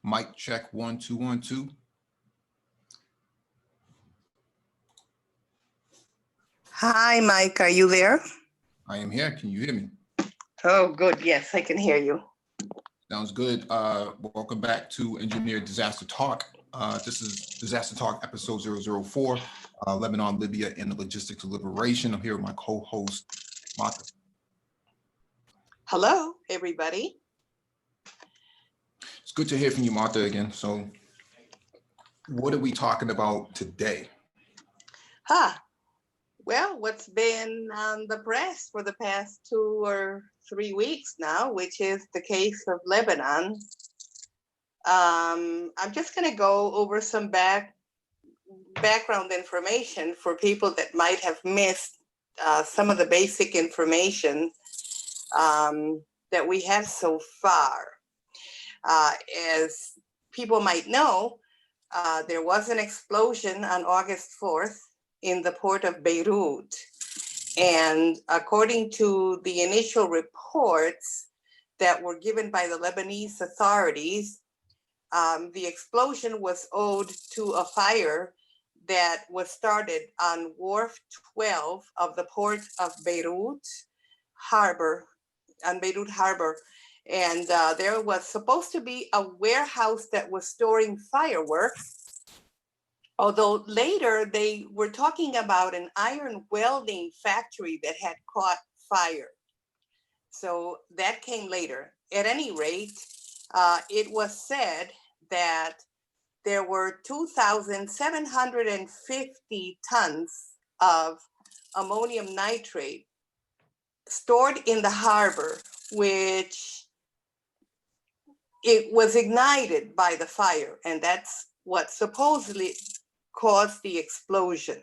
Mic check 1 2 1 2. Hi, Mike. Are you there? I am here. Can you hear me? Oh, good. Yes, I can hear you. Sounds good. Welcome back to Engineered Disaster Talk. This is Disaster Talk episode 004, Lebanon, Libya, and the Logistics of Liberation. I'm here with my co-host, Martha. Hello, everybody. It's good to hear from you, Martha, again. So what are we talking about today? Well, what's been on the press for the past 2 or 3 weeks now, which is the case of Lebanon. I'm just going to go over some background information for people that might have missed some of the basic information that we have so far. As people might know, there was an explosion on August 4th in the port of Beirut. And according to the initial reports that were given by the Lebanese authorities, the explosion was owed to a fire that was started on Wharf 12 of the port of Beirut Harbor, on Beirut Harbor. And there was supposed to be a warehouse that was storing fireworks, although later they were talking about an iron welding factory that had caught fire. So that came later. At any rate, it was said that there were 2,750 tons of ammonium nitrate stored in the harbor, which it was ignited by the fire, and that's what supposedly caused the explosion.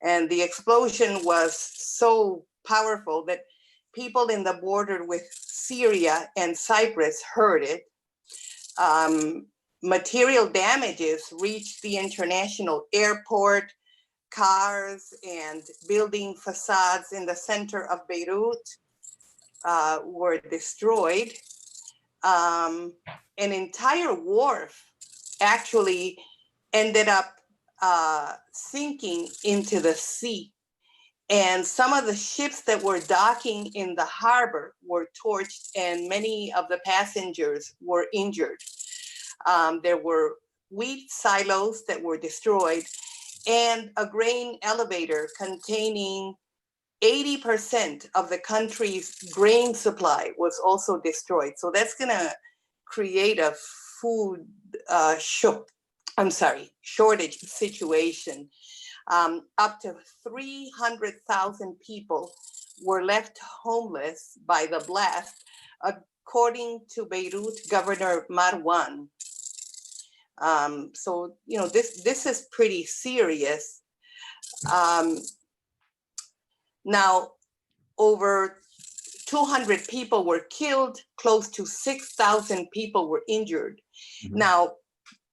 And the explosion was so powerful that people in the border with Syria and Cyprus heard it. Material damages reached the international airport. Cars and building facades in the center of Beirut were destroyed. An entire wharf actually ended up sinking into the sea. And some of the ships that were docking in the harbor were torched, and many of the passengers were injured. There were wheat silos that were destroyed, and a grain elevator containing 80% of the country's grain supply was also destroyed. So that's going to create a food shortage situation. Up to 300,000 people were left homeless by the blast, according to Beirut Governor Marwan. So, you know, this is pretty serious. Now, over 200 people were killed, close to 6,000 people were injured. Mm-hmm. Now,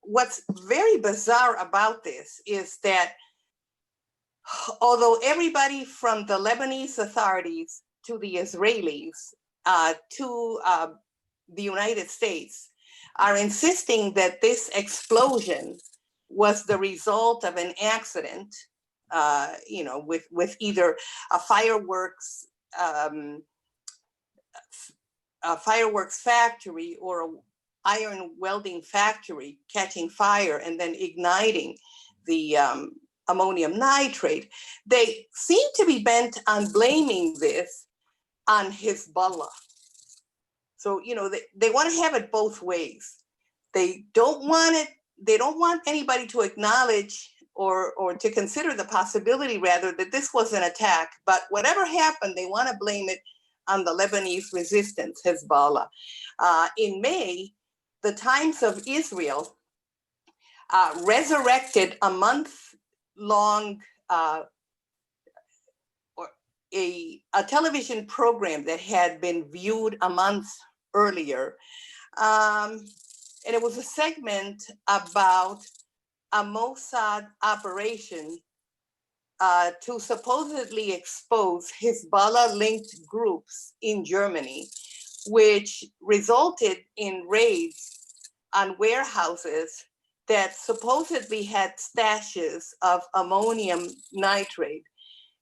what's very bizarre about this is that although everybody from the Lebanese authorities to the Israelis to the United States are insisting that this explosion was the result of an accident, with either a fireworks factory or an iron welding factory catching fire and then igniting the ammonium nitrate. They seem to be bent on blaming this on Hezbollah. So, you know, they want to have it both ways. They don't want anybody to acknowledge or to consider the possibility, rather, that this was an attack. But whatever happened, they want to blame it on the Lebanese resistance, Hezbollah. In May, the Times of Israel resurrected a month-long a television program that had been viewed a month earlier. And it was a segment about a Mossad operation to supposedly expose Hezbollah-linked groups in Germany, which resulted in raids on warehouses that supposedly had stashes of ammonium nitrate.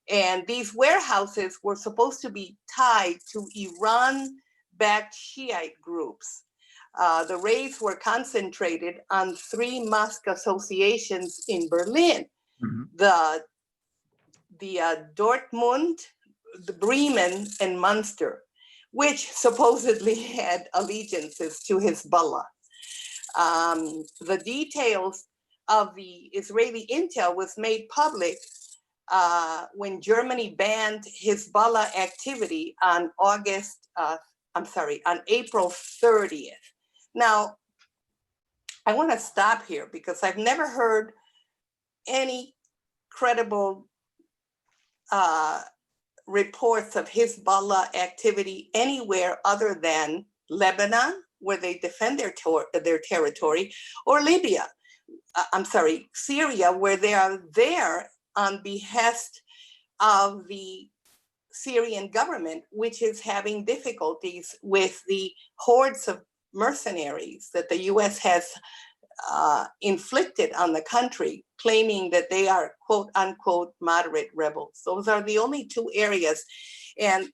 And these warehouses were supposed to be tied to Iran-backed Shiite groups. The raids were concentrated on 3 mosque associations in Berlin, the Dortmund, the Bremen, and Munster, which supposedly had allegiances to Hezbollah. The details of the Israeli intel was made public when Germany banned Hezbollah activity on April 30th. Now, I want to stop here because I've never heard any credible reports of Hezbollah activity anywhere other than Lebanon, where they defend their territory, or Libya, Syria, where they are there on behest of the Syrian government, which is having difficulties with the hordes of mercenaries that the US has inflicted on the country, claiming that they are quote unquote moderate rebels. Those are the only 2 areas. And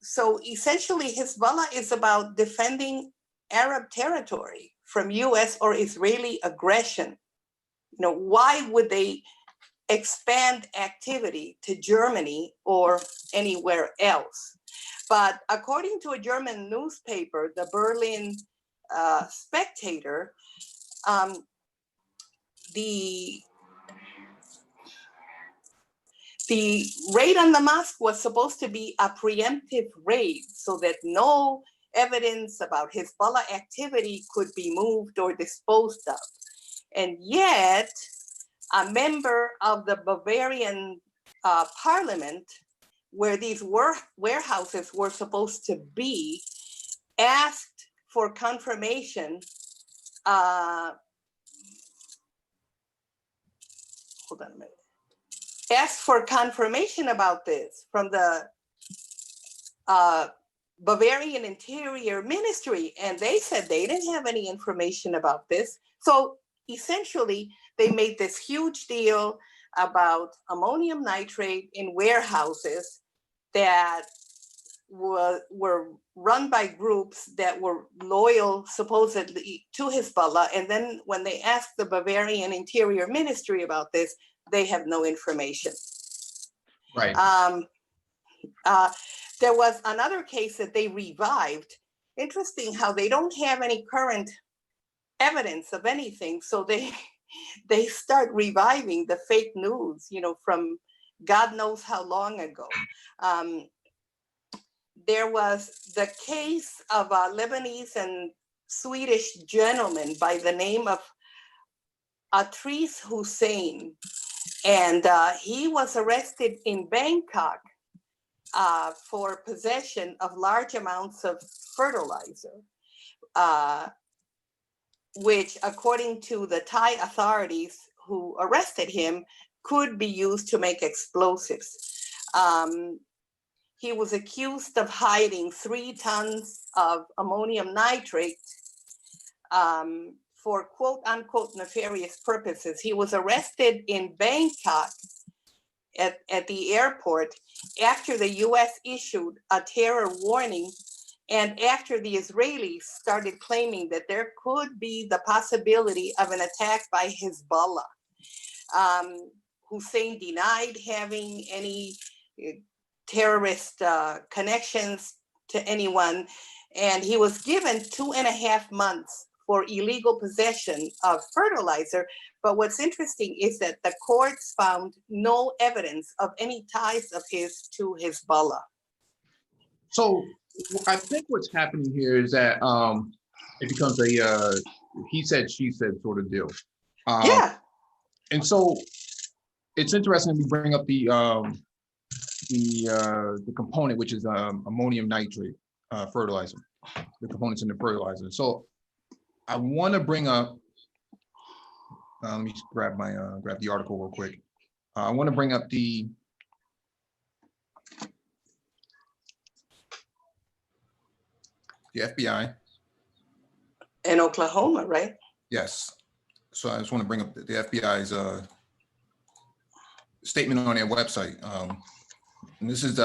so essentially Hezbollah is about defending Arab territory from US or Israeli aggression. Why would they expand activity to Germany or anywhere else? But according to a German newspaper, the Berlin Spectator, the raid on the mosque was supposed to be a preemptive raid so that no evidence about Hezbollah activity could be moved or disposed of. And yet, a member of the Bavarian parliament, where these warehouses were supposed to be, asked for confirmation. Hold on a minute. Asked for confirmation about this from the Bavarian Interior Ministry, and they said they didn't have any information about this. So essentially, they made this huge deal about ammonium nitrate in warehouses that were run by groups that were loyal, supposedly, to Hezbollah. And then when they asked the Bavarian Interior Ministry about this, they have no information. Right. There was another case that they revived. Interesting how they don't have any current evidence of anything. So they start reviving the fake news, from God knows how long ago. There was the case of a Lebanese and Swedish gentleman by the name of Atris Hussein. And he was arrested in Bangkok for possession of large amounts of fertilizer, which, according to the Thai authorities who arrested him, could be used to make explosives. He was accused of hiding 3 tons of ammonium nitrate for quote unquote nefarious purposes. He was arrested in Bangkok at the airport after the US issued a terror warning and after the Israelis started claiming that there could be the possibility of an attack by Hezbollah. Hussein denied having any terrorist connections to anyone, and he was given 2.5 months for illegal possession of fertilizer. But what's interesting is that the courts found no evidence of any ties of his to Hezbollah. So I think what's happening here is that it becomes a he said, she said sort of deal. Yeah. And so it's interesting we bring up the component, which is ammonium nitrate fertilizer, the components in the fertilizer. So I want to bring up, let me just grab the article real quick. I want to bring up the FBI In Oklahoma, right? Yes. So I just want to bring up the FBI's statement on their website. And this is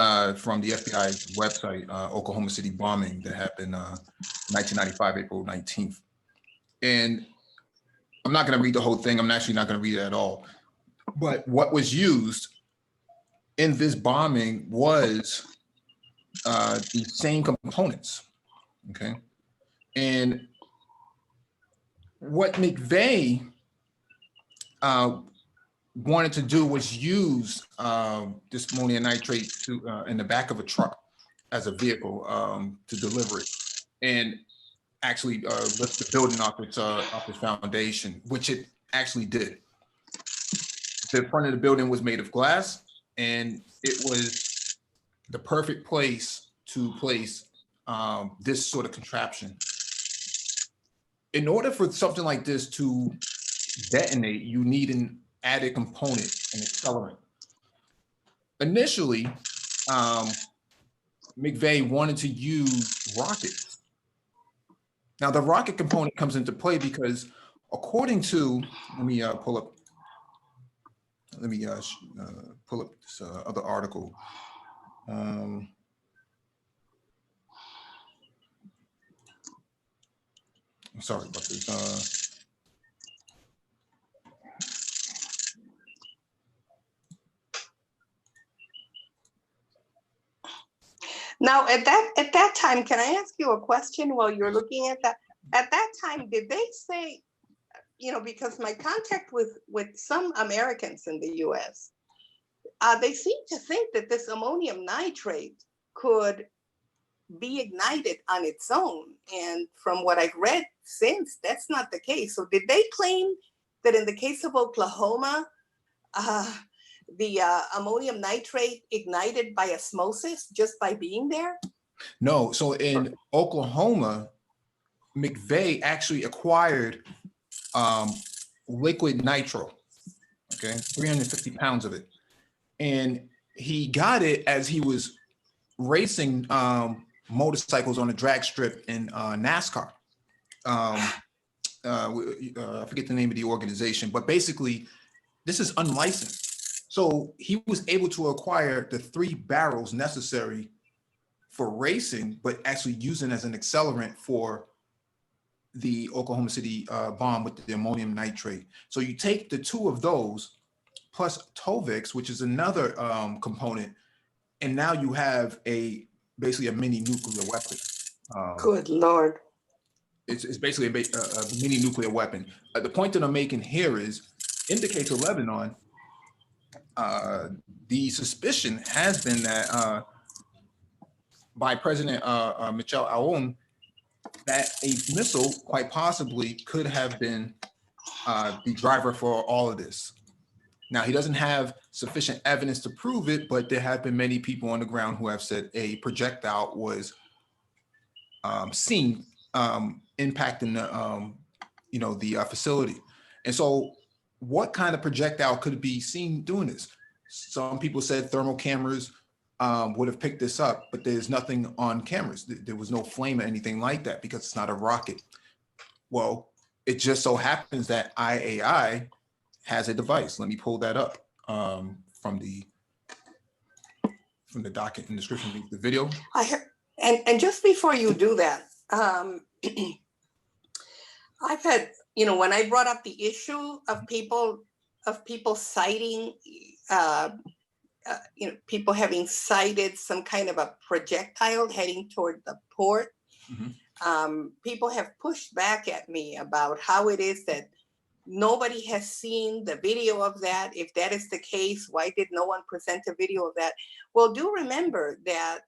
from the FBI's website, Oklahoma City bombing that happened 1995, April 19th. And I'm not going to read the whole thing. I'm actually not going to read it at all. But what was used in this bombing was the same components, okay? And what McVeigh wanted to do was use this ammonium nitrate to, in the back of a truck as a vehicle to deliver it, and actually lift the building off its foundation, which it actually did. The front of the building was made of glass, and it was the perfect place to place this sort of contraption. In order for something like this to detonate, you need an added component, an accelerant. Initially, McVeigh wanted to use rockets. Now, the rocket component comes into play because, according to, let me pull up this other article. I'm sorry about this. Now, at that time, can I ask you a question while you're looking at that? At that time, did they say, you know, because my contact with some Americans in the US, they seem to think that this ammonium nitrate could be ignited on its own. And from what I've read since, that's not the case. So did they claim that in the case of Oklahoma, the ammonium nitrate ignited by osmosis just by being there? No, so in Oklahoma, McVeigh actually acquired liquid nitro, okay, 350 pounds of it. And he got it as he was racing motorcycles on a drag strip in NASCAR. I forget the name of the organization, but basically this is unlicensed. So he was able to acquire the 3 barrels necessary for racing, but actually using as an accelerant for the Oklahoma City bomb with the ammonium nitrate. So you take the 2 of those plus Tovix, which is another component, and now you have basically a mini nuclear weapon. Good Lord. It's basically a mini nuclear weapon. The point that I'm making here is, in the case of Lebanon, the suspicion has been that by President Michel Aoun, that a missile quite possibly could have been the driver for all of this. Now, he doesn't have sufficient evidence to prove it, but there have been many people on the ground who have said a projectile was seen impacting the facility. And so what kind of projectile could be seen doing this? Some people said thermal cameras would have picked this up, but there's nothing on cameras. There was no flame or anything like that because it's not a rocket. Well, it just so happens that IAI has a device. Let me pull that up from the docket and description of the video. And just before you do that, I've had, when I brought up the issue of people citing, people having cited some kind of a projectile heading toward the port. Mm-hmm. People have pushed back at me about how it is that nobody has seen the video of that. If that is the case, why did no one present a video of that? Well, do remember that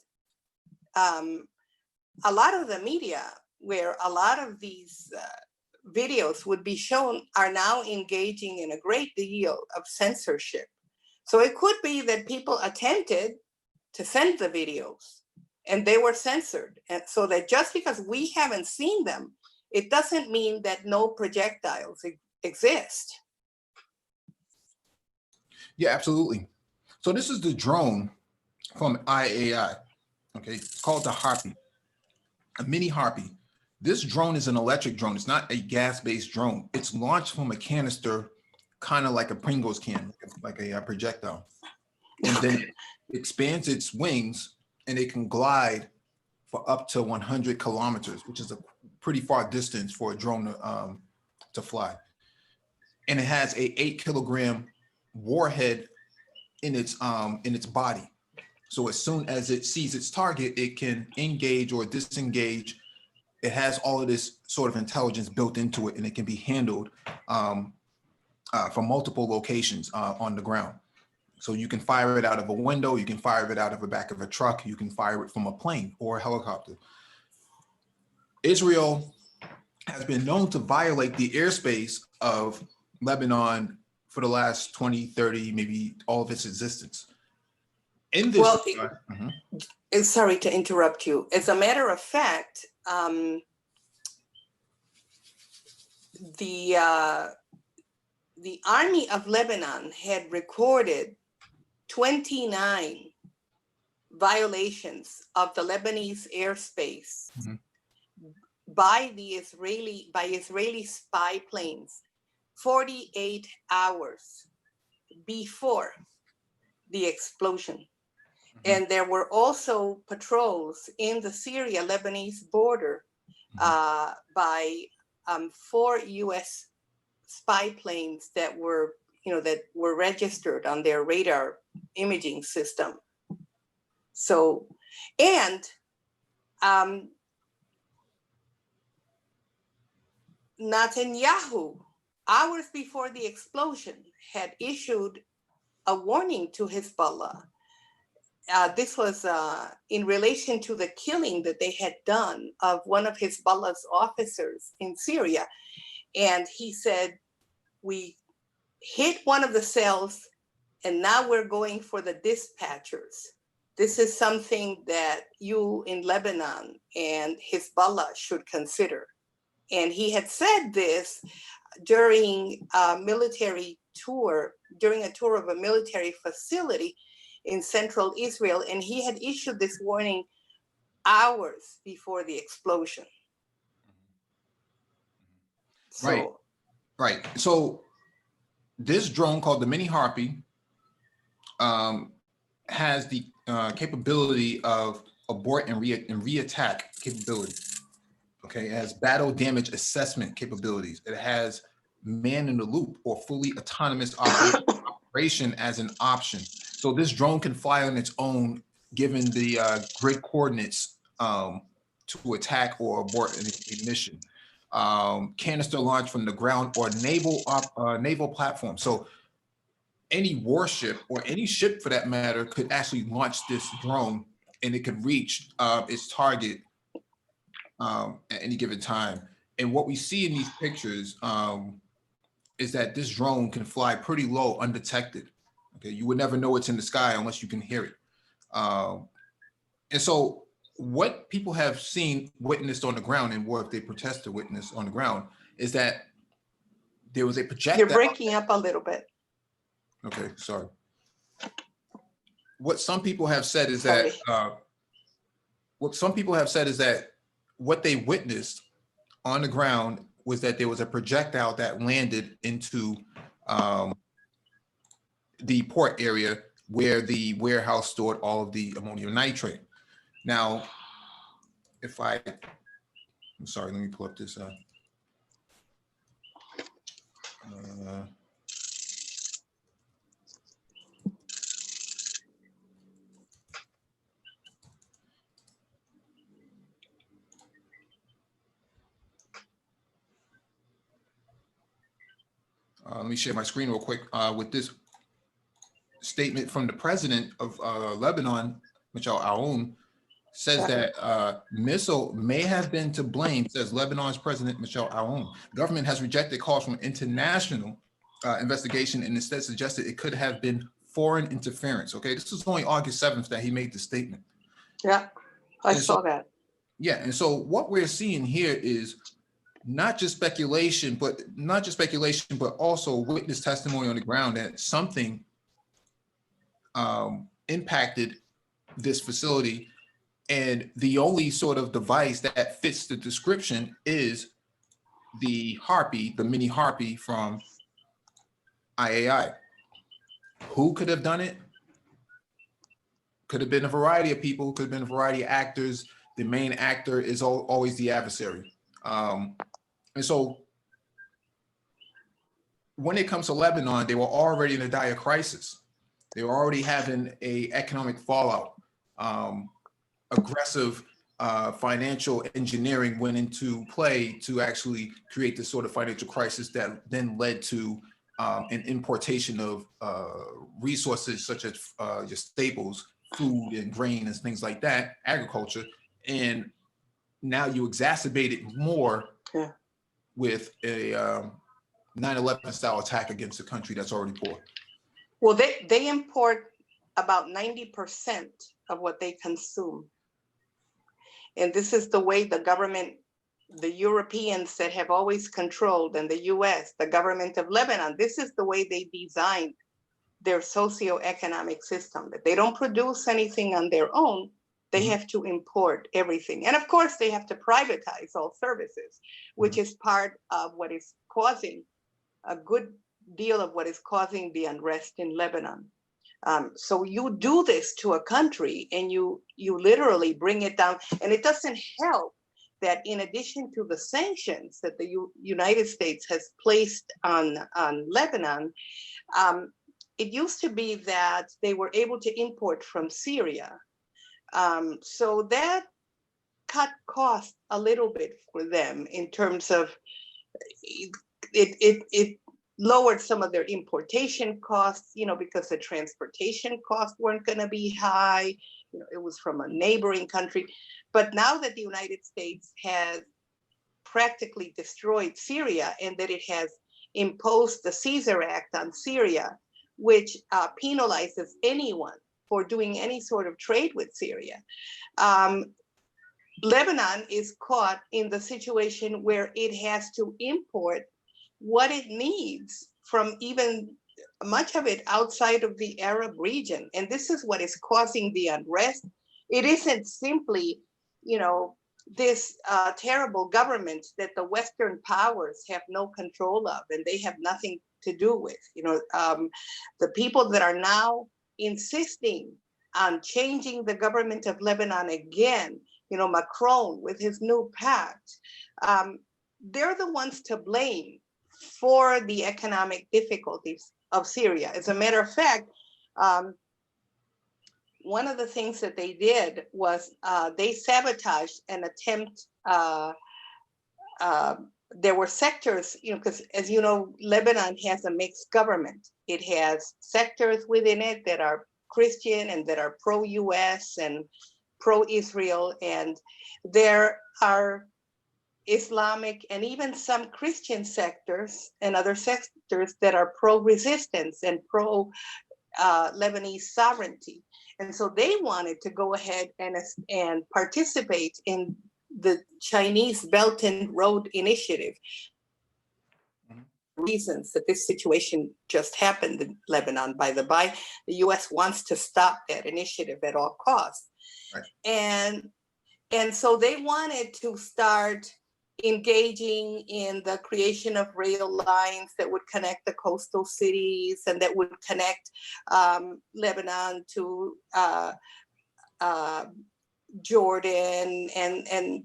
a lot of the media, where a lot of these videos would be shown, are now engaging in a great deal of censorship. So it could be that people attempted to send the videos and they were censored. And so that just because we haven't seen them, it doesn't mean that no projectiles exist. Yeah, absolutely. So this is the drone from IAI. Okay, it's called the Harpy, a mini Harpy. This drone is an electric drone. It's not a gas-based drone. It's launched from a canister, kind of like a Pringles can, like a projectile. And then it expands its wings and it can glide for up to 100 kilometers, which is a pretty far distance for a drone to fly. And it has a 8-kilogram warhead in its body. So as soon as it sees its target, it can engage or disengage. It has all of this sort of intelligence built into it, and it can be handled from multiple locations on the ground. So you can fire it out of a window, you can fire it out of the back of a truck, you can fire it from a plane or a helicopter. Israel has been known to violate the airspace of Lebanon for the last 20, 30, maybe all of its existence. In this, sorry to interrupt you. As a matter of fact, the army of Lebanon had recorded 29 violations of the Lebanese airspace by Israeli spy planes 48 hours before the explosion. And there were also patrols in the Syria-Lebanese border by 4 U.S. spy planes that were registered on their radar imaging system. So, and Netanyahu, hours before the explosion, had issued a warning to Hezbollah. This was in relation to the killing that they had done of one of Hezbollah's officers in Syria. And he said, we hit one of the cells and now we're going for the dispatchers. This is something that you in Lebanon and Hezbollah should consider. And he had said this during a military tour, during a tour of a military facility in central Israel, and he had issued this warning hours before the explosion. Right. So this drone called the Mini Harpy has the capability of abort and re-attack capability. Okay, it has battle damage assessment capabilities. It has man in the loop or fully autonomous operation as an option. So this drone can fly on its own, given the grid coordinates to attack or abort a mission. Canister launch from the ground or naval platform. So any warship or any ship for that matter could actually launch this drone and it could reach its target at any given time. And what we see in these pictures is that this drone can fly pretty low undetected. Okay, you would never know it's in the sky unless you can hear it. And so what people have witnessed on the ground, and what they protest to witness on the ground, is that there was a projectile. You're breaking up a little bit. Okay, sorry. What some people have said is that what they witnessed on the ground was that there was a projectile that landed into the port area where the warehouse stored all of the ammonium nitrate. Now, I'm sorry, let me pull up this. Let me share my screen real quick with this statement from the president of Lebanon, Michel Aoun, says that missile may have been to blame, says Lebanon's president, Michel Aoun. Government has rejected calls from international investigation and instead suggested it could have been foreign interference. Okay, this was only August 7th that he made the statement. Yeah, I saw that. Yeah, and so what we're seeing here is not just speculation, but also witness testimony on the ground that something impacted this facility And the only sort of device that fits the description is the harpy, the mini harpy from IAI. Who could have done it? Could have been a variety of people, could have been a variety of actors. The main actor is always the adversary. And so when it comes to Lebanon, they were already in a dire crisis. They were already having a economic fallout. Aggressive financial engineering went into play to actually create this sort of financial crisis that then led to an importation of resources such as your staples, food and grain and things like that, agriculture. And now you exacerbate it more with a 9/11 style attack against a country that's already poor. Well, they import about 90% of what they consume. And this is the way the government, the Europeans that have always controlled, and the US, the government of Lebanon, this is the way they designed their socioeconomic system, that they don't produce anything on their own. They have to import everything. And of course, they have to privatize all services, which is part of what is causing a good deal of what is causing the unrest in Lebanon. So you do this to a country and you literally bring it down. And it doesn't help that in addition to the sanctions that the United States has placed on Lebanon, it used to be that they were able to import from Syria. So that cut costs a little bit for them in terms of it lowered some of their importation costs, because the transportation costs weren't going to be high. It was from a neighboring country. But now that the United States has practically destroyed Syria and that it has imposed the Caesar Act on Syria, which penalizes anyone for doing any sort of trade with Syria, Lebanon is caught in the situation where it has to import what it needs from even much of it outside of the Arab region. And this is what is causing the unrest. It isn't simply, this terrible government that the Western powers have no control of and they have nothing to do with. The people that are now insisting on changing the government of Lebanon again, Macron with his new pact, they're the ones to blame for the economic difficulties of Syria. As a matter of fact, one of the things that they did was they sabotaged an attempt. There were sectors, because as you know, Lebanon has a mixed government. It has sectors within it that are Christian and that are pro-US and pro-Israel, and there are Islamic and even some Christian sectors and other sectors that are pro-resistance and pro-Lebanese sovereignty. And so they wanted to go ahead and participate in the Chinese Belt and Road Initiative. Reasons that this situation just happened in Lebanon, by the by, the US wants to stop that initiative at all costs. Right. And so they wanted to start engaging in the creation of rail lines that would connect the coastal cities and that would connect Lebanon to Jordan and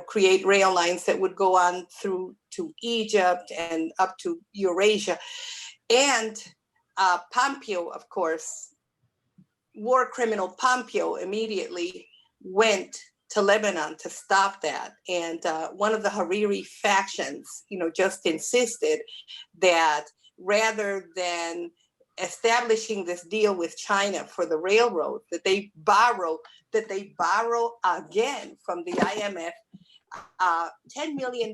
create rail lines that would go on through to Egypt and up to Eurasia. And Pompeo, of course, war criminal Pompeo immediately went to Lebanon to stop that. And one of the Hariri factions, just insisted that rather than establishing this deal with China for the railroad, that they borrow again from the IMF $10 million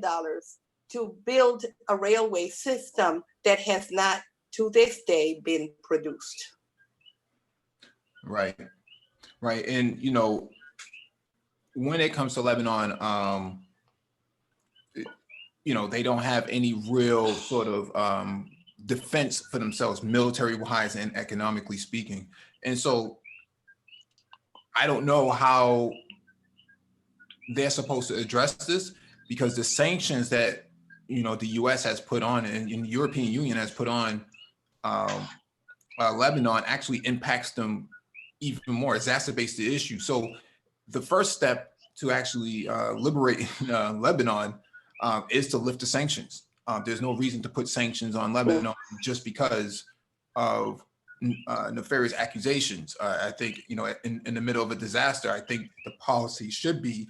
to build a railway system that has not to this day been produced. Right. And, when it comes to Lebanon, they don't have any real sort of defense for themselves, military-wise and economically speaking. And so I don't know how they're supposed to address this, because the sanctions that, you know, the U.S. has put on and the European Union has put on Lebanon actually impacts them even more, exacerbates the issue. So the first step to actually liberate Lebanon is to lift the sanctions. There's no reason to put sanctions on Lebanon just because of nefarious accusations. I think, you know, in the middle of a disaster, I think the policy should be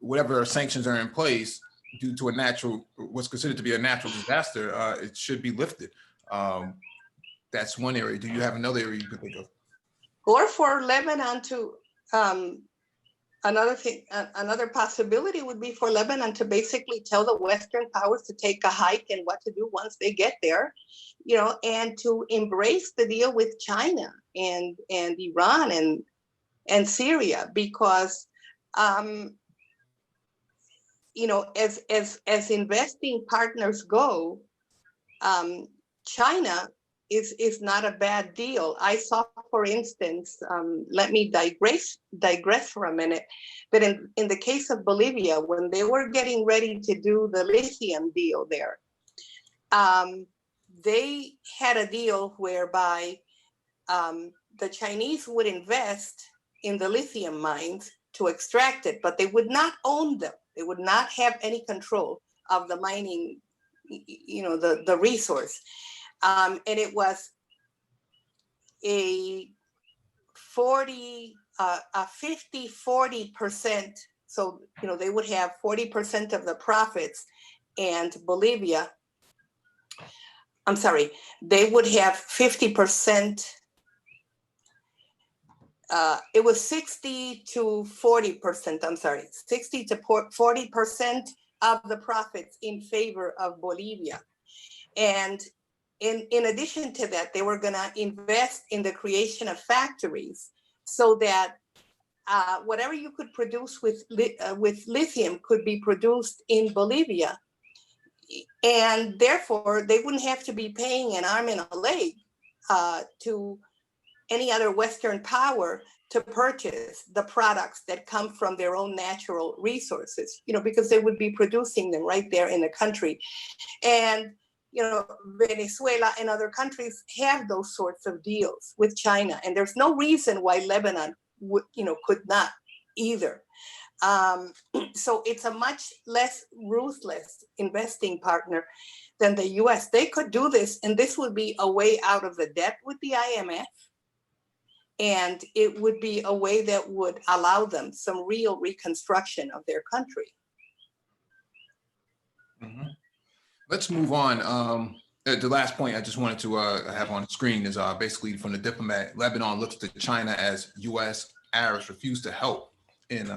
whatever sanctions are in place due to what's considered to be a natural disaster, it should be lifted. That's one area. Do you have another area you could think of? Or for Lebanon to, another possibility would be for Lebanon to basically tell the Western powers to take a hike and what to do once they get there, you know, and to embrace the deal with China and Iran and Syria, because, you know, as investing partners go, China is not a bad deal. I saw, for instance, let me digress for a minute, but in the case of Bolivia, when they were getting ready to do the lithium deal there, they had a deal whereby the Chinese would invest in the lithium mines to extract it, but they would not own them. They would not have any control of the mining, you know, the resource. And it was a 50-40%. So, you know, they would have 40% of the profits, and Bolivia, I'm sorry, they would have 50%. It was 60 to 40%, I'm sorry, 60 to 40% of the profits in favor of Bolivia. And in addition to that, they were going to invest in the creation of factories so that whatever you could produce with lithium could be produced in Bolivia. And therefore, they wouldn't have to be paying an arm and a leg to any other Western power to purchase the products that come from their own natural resources, you know, because they would be producing them right there in the country. And, you know, Venezuela and other countries have those sorts of deals with China. And there's no reason why Lebanon would, you know, could not either. So it's a much less ruthless investing partner than the US. They could do this, and this would be a way out of the debt with the IMF. And it would be a way that would allow them some real reconstruction of their country. Mm-hmm. Let's move on. The last point I just wanted to have on the screen is basically from the diplomat. Lebanon looks to China as U.S. Arabs refuse to help in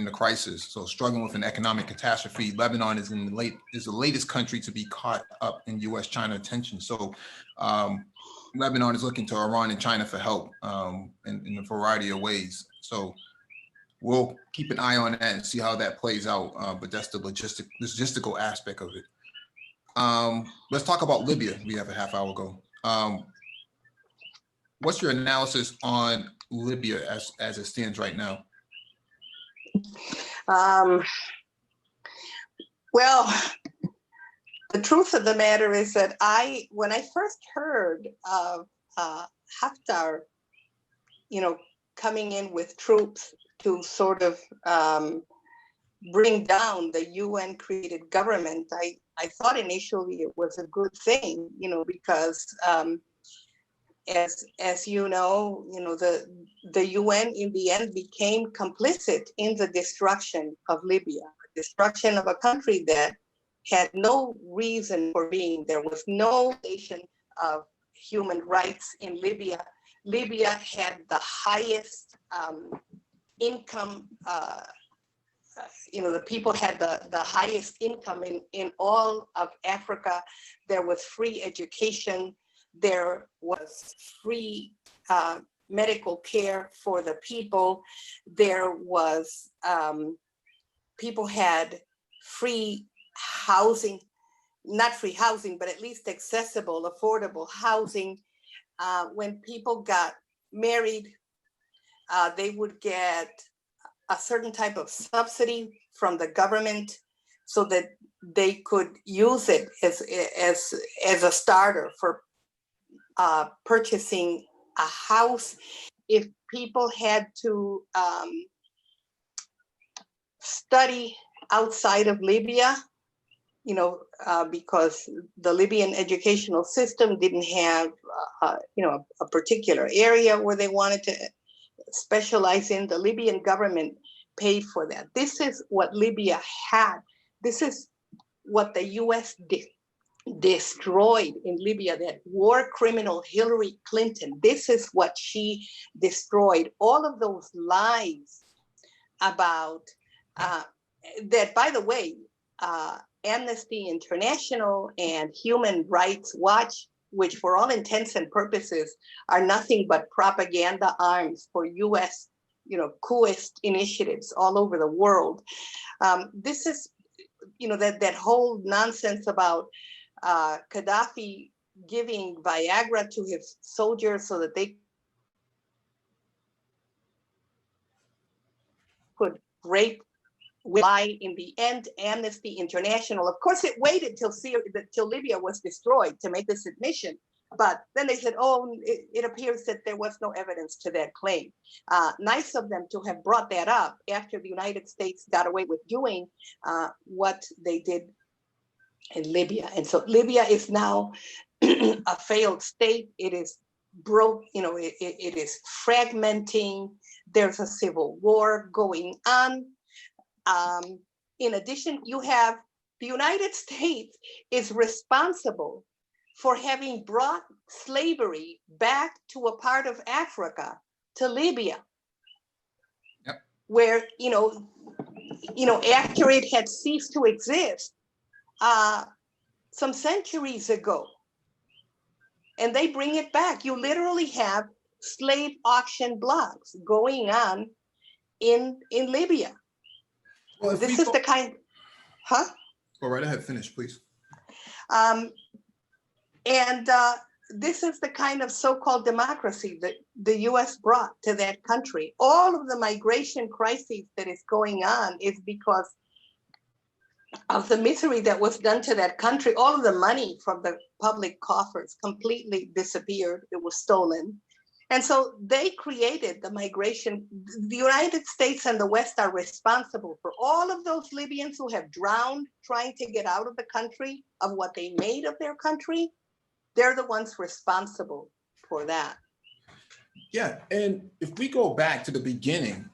the crisis. So struggling with an economic catastrophe, Lebanon is the latest country to be caught up in U.S.-China tension. So Lebanon is looking to Iran and China for help in a variety of ways. So we'll keep an eye on that and see how that plays out. But that's the logistical aspect of it. Let's talk about Libya. We have a half hour ago. What's your analysis on Libya as it stands right now? Well, the truth of the matter is that when I first heard of Haftar, you know, coming in with troops to sort of bring down the UN created government, I thought initially it was a good thing, you know, because as you know, the UN in the end became complicit in the destruction of Libya, destruction of a country that had no reason for being. There was no violation of human rights in Libya. Libya had the highest income, the people had the highest income in all of Africa. There was free education. There was free medical care for the people. There was, people had free housing, not free housing, but at least accessible, affordable housing. When people got married, they would get a certain type of subsidy from the government so that they could use it as a starter for purchasing a house. If people had to study outside of Libya, because the Libyan educational system didn't have, a particular area where they wanted to specialize in, the Libyan government paid for that. This is what Libya had. This is what the US destroyed in Libya, that war criminal Hillary Clinton. This is what she destroyed. All of those lies about that, by the way, Amnesty International and Human Rights Watch, which for all intents and purposes are nothing but propaganda arms for US, coist initiatives all over the world. This is, that whole nonsense about Gaddafi giving Viagra to his soldiers so that they could rape, lie. In the end, Amnesty International, of course, it waited till Libya was destroyed to make this admission. But then they said, oh, it appears that there was no evidence to that claim. Nice of them to have brought that up after the United States got away with doing what they did in Libya. And so Libya is now a failed state. It is broke, it is fragmenting. There's a civil war going on. In addition, you have the United States is responsible for having brought slavery back to a part of Africa, to Libya, yep, where, after it had ceased to exist some centuries ago, and they bring it back. You literally have slave auction blocks going on in Libya. Well, this is the kind, Go right ahead, finish, please. This is the kind of so-called democracy that the US brought to that country. All of the migration crisis that is going on is because of the misery that was done to that country. All of the money from the public coffers completely disappeared. It was stolen. And so they created the migration. The United States and the West are responsible for all of those Libyans who have drowned trying to get out of the country, of what they made of their country. They're the ones responsible for that. Yeah, and if we go back to the beginning,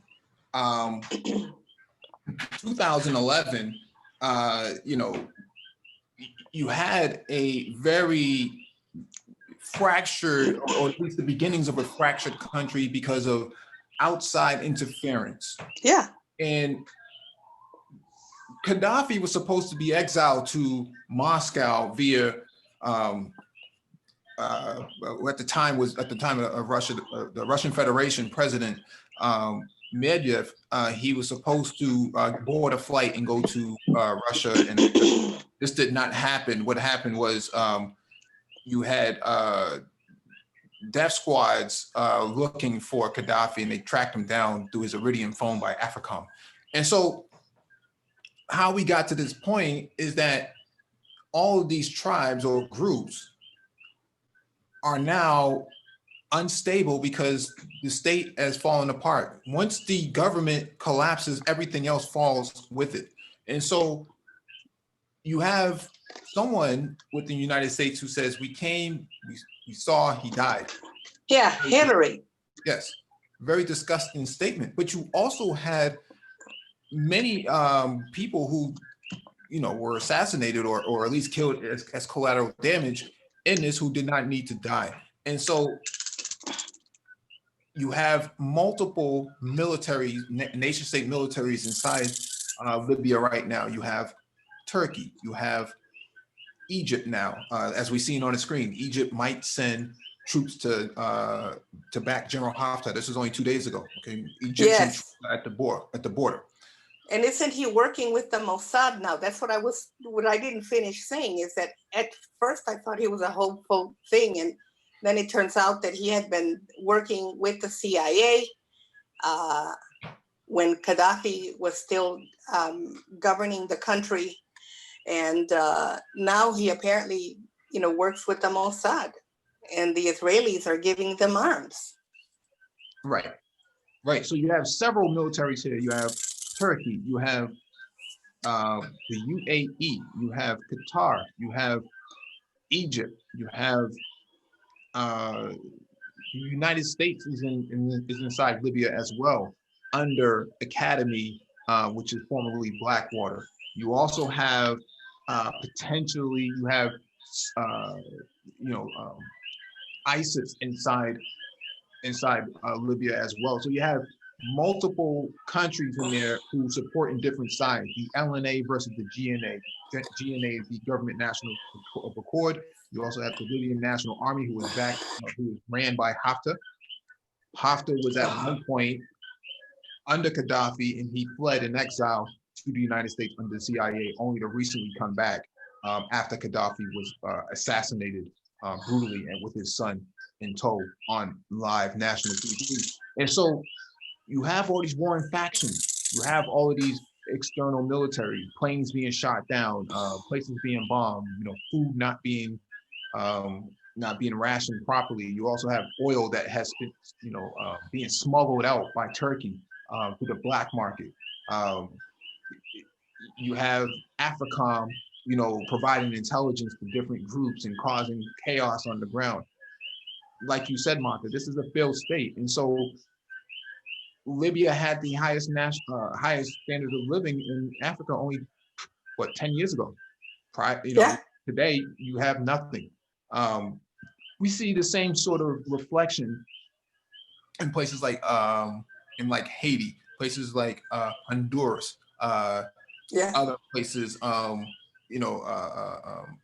2011, you had a very fractured, or at least the beginnings of a fractured country because of outside interference. Yeah. And Gaddafi was supposed to be exiled to Moscow via at the time of Russia, the Russian Federation president Medvedev. He was supposed to board a flight and go to Russia, and this did not happen. What happened was you had death squads looking for Gaddafi, and they tracked him down through his Iridium phone by AFRICOM. And so how we got to this point is that all of these tribes or groups are now unstable because the state has fallen apart. Once the government collapses, everything else falls with it. And so you have someone with the United States who says, we came, we saw, he died. Yeah, Hillary. Yes, very disgusting statement. But you also had many people who, were assassinated or at least killed as collateral damage in this, who did not need to die. And so you have multiple militaries, nation state militaries inside Libya right now. You have Turkey, you have Egypt now, as we've seen on the screen. Egypt might send troops to back General Haftar. This was only 2 days ago. Okay, Egyptian troops at the border. And isn't he working with the Mossad now? That's what I didn't finish saying, is that at first I thought he was a hopeful thing, and then it turns out that he had been working with the CIA when Gaddafi was still governing the country. And now he apparently, works with the Mossad, and the Israelis are giving them arms. Right, right. So you have several militaries here. You have Turkey, you have the UAE, you have Qatar, you have Egypt, you have the United States is inside Libya as well, under Academy, which is formerly Blackwater. You also have potentially, you have ISIS inside Libya as well. So you have multiple countries in there who support in different sides. The LNA versus the GNA. GNA is the Government National Accord. You also have the Libyan National Army, who was ran by Haftar. Haftar was at one point under Gaddafi, and he fled in exile to the United States under the CIA, only to recently come back after Gaddafi was assassinated brutally and with his son in tow on live national TV. And so you have all these warring factions. You have all of these external military, planes being shot down, places being bombed, food not being rationed properly. You also have oil that has been, being smuggled out by Turkey to the black market. You have AFRICOM, providing intelligence to different groups and causing chaos on the ground. Like you said, Martha, this is a failed state. And so Libya had the highest standard of living in Africa only, 10 years ago? Today you have nothing. We see the same sort of reflection in places like Haiti, places like Honduras, other places, in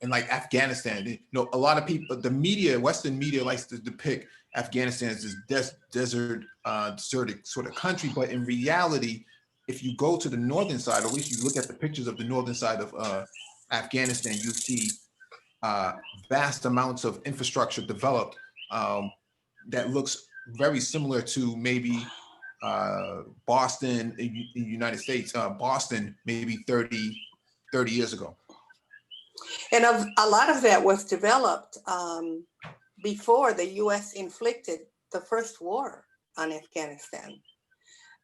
like Afghanistan. A lot of people, the media, Western media, likes to depict Afghanistan as this desertic sort of country, but in reality, if you go to the northern side, or at least you look at the pictures of the northern side of Afghanistan, you see vast amounts of infrastructure developed that looks very similar to maybe Boston in the United States, Boston maybe 30 years ago. And a lot of that was developed before the U.S. inflicted the first war on Afghanistan.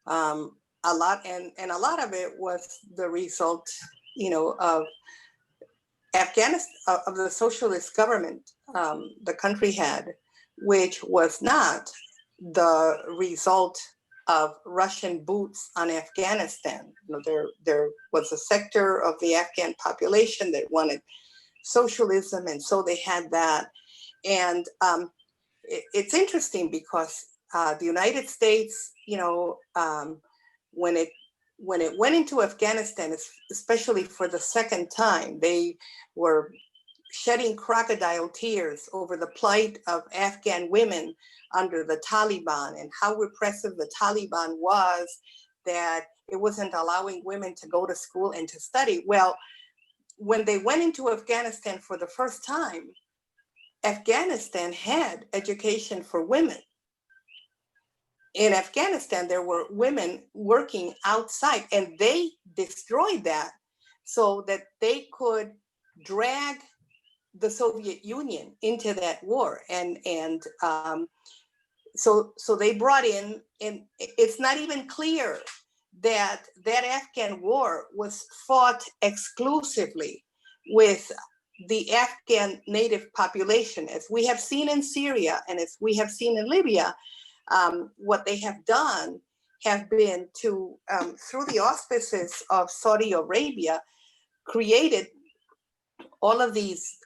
A lot of it was the result, of Afghanistan, of the socialist government the country had, which was not the result of Russian boots on Afghanistan. There was a sector of the Afghan population that wanted socialism, and so they had that. And it's interesting because the United States, when it went into Afghanistan, especially for the second time, they were shedding crocodile tears over the plight of Afghan women under the Taliban and how repressive the Taliban was, that it wasn't allowing women to go to school and to study. Well, when they went into Afghanistan for the first time, Afghanistan had education for women. In Afghanistan, there were women working outside, and they destroyed that so that they could drag the Soviet Union into that war. And so they brought in, and it's not even clear that Afghan war was fought exclusively with the Afghan native population, as we have seen in Syria and as we have seen in Libya. What they have done have been to, through the auspices of Saudi Arabia, created all of these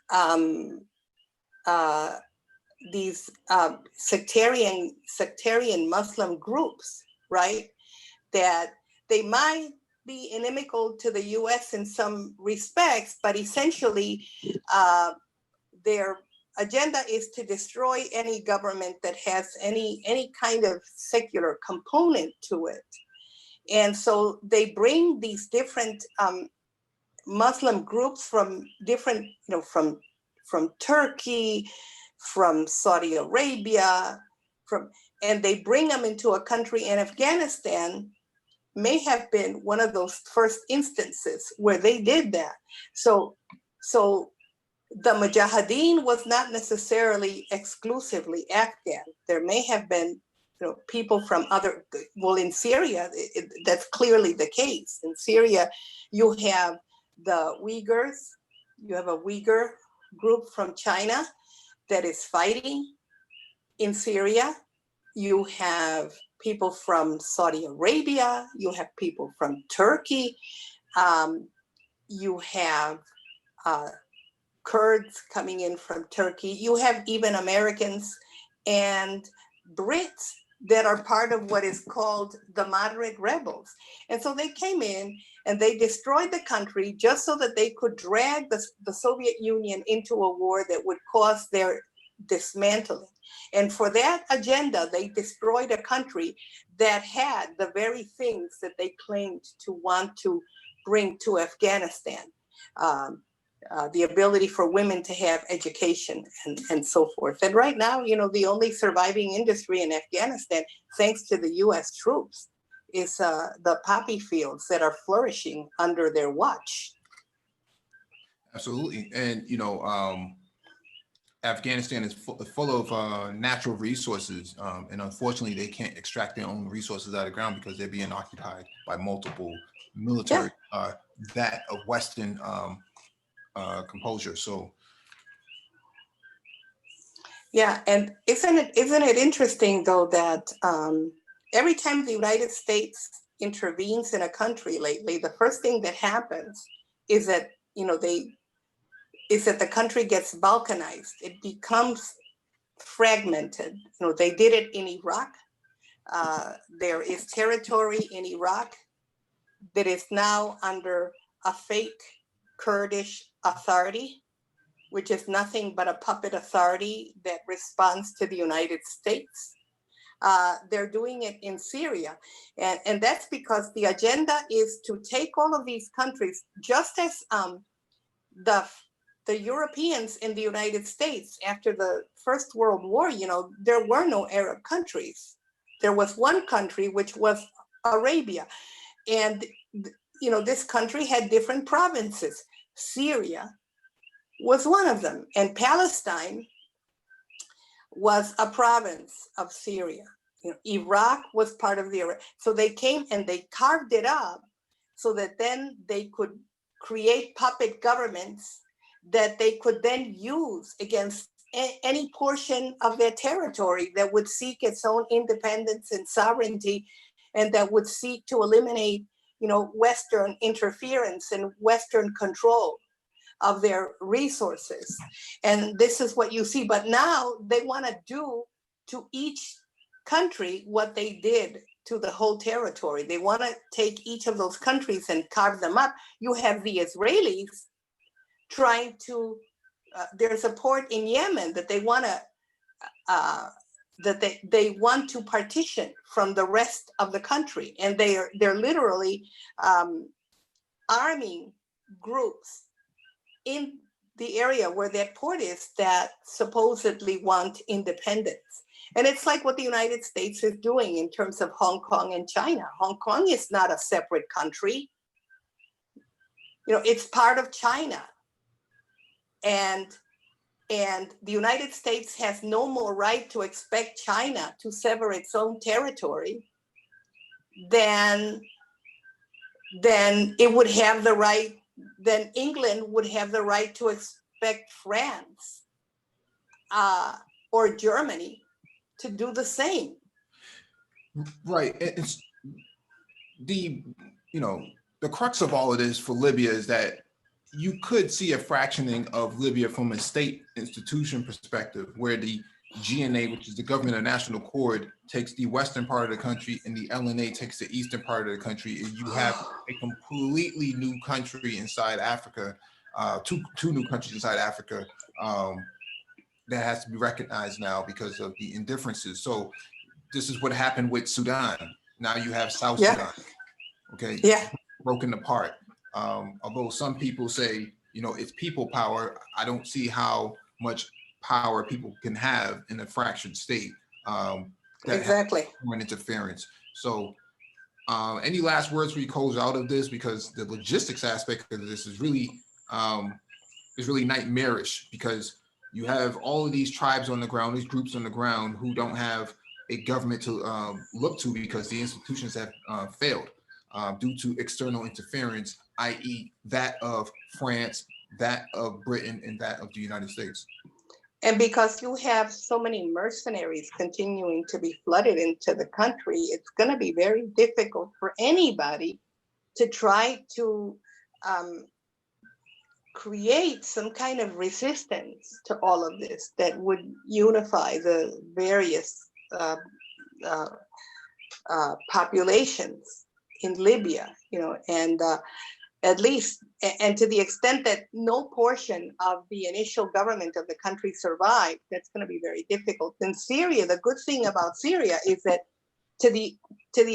sectarian Muslim groups, right? That they might be inimical to the U.S. in some respects, but essentially their agenda is to destroy any government that has any kind of secular component to it. And so they bring these different Muslim groups from different, from Turkey, from Saudi Arabia, and they bring them into a country in Afghanistan may have been one of those first instances where they did that. So the Mujahideen was not necessarily exclusively Afghan. There may have been, people from other, well, in Syria, that's clearly the case. In Syria, you have the Uyghurs, you have a Uyghur group from China that is fighting in Syria. You have people from Saudi Arabia, you have people from Turkey, you have Kurds coming in from Turkey, you have even Americans and Brits that are part of what is called the moderate rebels. And so they came in and they destroyed the country just so that they could drag the Soviet Union into a war that would cause their dismantling. And for that agenda, they destroyed a country that had the very things that they claimed to want to bring to Afghanistan. The ability for women to have education and so forth. And right now, the only surviving industry in Afghanistan, thanks to the US troops, is the poppy fields that are flourishing under their watch. Absolutely. And, Afghanistan is full of natural resources. And unfortunately, they can't extract their own resources out of the ground because they're being occupied by multiple military, that of Western composure. So yeah, and isn't it interesting though that every time the United States intervenes in a country lately, the first thing that happens is that the country gets balkanized. It becomes fragmented. They did it in Iraq. There is territory in Iraq that is now under a fake Kurdish authority, which is nothing but a puppet authority that responds to the United States. They're doing it in Syria. And that's because the agenda is to take all of these countries, just as the Europeans in the United States after the First World War, there were no Arab countries. There was one country, which was Arabia. And, this country had different provinces. Syria was one of them. And Palestine was a province of Syria. Iraq was part of the Iraq. So they came and they carved it up so that then they could create puppet governments that they could then use against any portion of their territory that would seek its own independence and sovereignty, and that would seek to eliminate, Western interference and Western control of their resources. And this is what you see. But now they want to do to each country what they did to the whole territory. They want to take each of those countries and carve them up. You have the Israelis trying to, there's a port in Yemen that they want to, they want to partition from the rest of the country. And they're literally arming groups in the area where that port is that supposedly want independence. And it's like what the United States is doing in terms of Hong Kong and China. Hong Kong is not a separate country. It's part of China. And the United States has no more right to expect China to sever its own territory than it would have the right, then England would have the right to expect France or Germany to do the same. Right. It's the crux of all of this for Libya is that you could see a fractioning of Libya from a state institution perspective, where the GNA, which is the Government of National Accord, takes the western part of the country and the LNA takes the eastern part of the country, and you have a completely new country inside Africa, two new countries inside Africa that has to be recognized now because of the indifferences. So this is what happened with Sudan. Now you have South Sudan, okay, broken apart. Although some people say, it's people power, I don't see how much power people can have in a fractured state. That exactly. Foreign interference. So Any last words before we close out of this? Because the logistics aspect of this is really nightmarish, because you have all of these tribes on the ground, these groups on the ground who don't have a government to look to, because the institutions have failed due to external interference, i.e. that of France, that of Britain, and that of the United States. And because you have so many mercenaries continuing to be flooded into the country, it's going to be very difficult for anybody to try to create some kind of resistance to all of this that would unify the various populations in Libya, and at least, and to the extent that no portion of the initial government of the country survived, that's going to be very difficult. In Syria, the good thing about Syria is that to the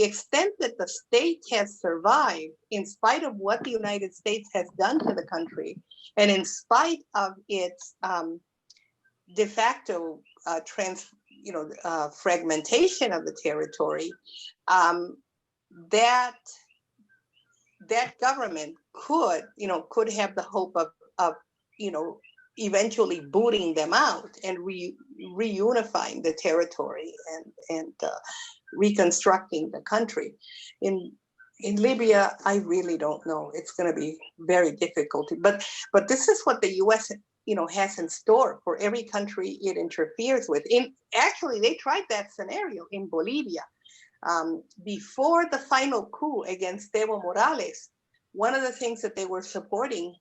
extent that the state has survived, in spite of what the United States has done to the country, and in spite of its de facto fragmentation of the territory, that government could have the hope of eventually booting them out and reunifying the territory and reconstructing the country. In Libya, I really don't know. It's going to be very difficult. But this is what the U.S. has in store for every country it interferes with. Actually, they tried that scenario in Bolivia. Before the final coup against Evo Morales, one of the things that they were supporting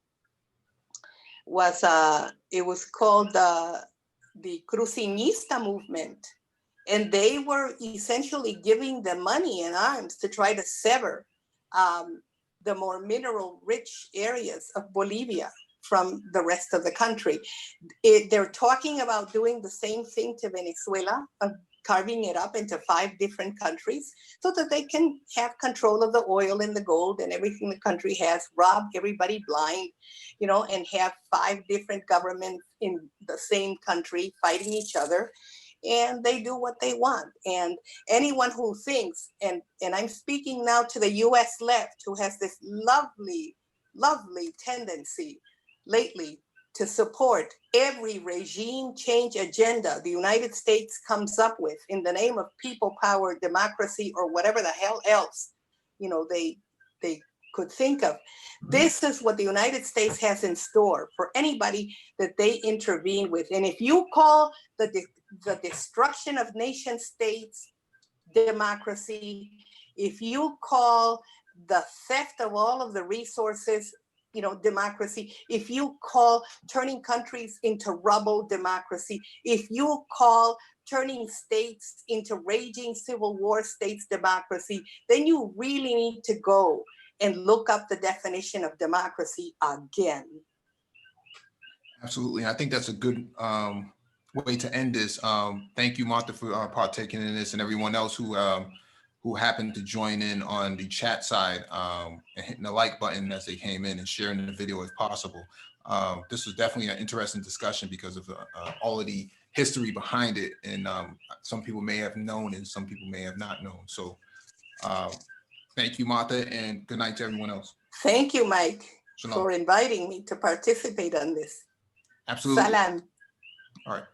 was it was called the Crucinista movement, and they were essentially giving them money and arms to try to sever the more mineral-rich areas of Bolivia from the rest of the country. They're talking about doing the same thing to Venezuela, carving it up into 5 different countries so that they can have control of the oil and the gold and everything the country has, rob everybody blind, and have 5 different governments in the same country fighting each other. And they do what they want. And anyone who thinks, and I'm speaking now to the US left, who has this lovely, lovely tendency lately to support every regime change agenda the United States comes up with in the name of people power, democracy, or whatever the hell else, they could think of. This is what the United States has in store for anybody that they intervene with. And if you call the destruction of nation states democracy, if you call the theft of all of the resources democracy, if you call turning countries into rubble democracy, if you call turning states into raging civil war states democracy, then you really need to go and look up the definition of democracy again. Absolutely. I think that's a good way to end this. Thank you, Martha, for partaking in this, and everyone else who happened to join in on the chat side and hitting the like button as they came in and sharing the video if possible. This was definitely an interesting discussion because of all of the history behind it, and some people may have known and some people may have not known. So thank you, Martha, and good night to everyone else. Thank you, Mike, Shalom. for inviting me to participate on this. Absolutely. Salam. All right.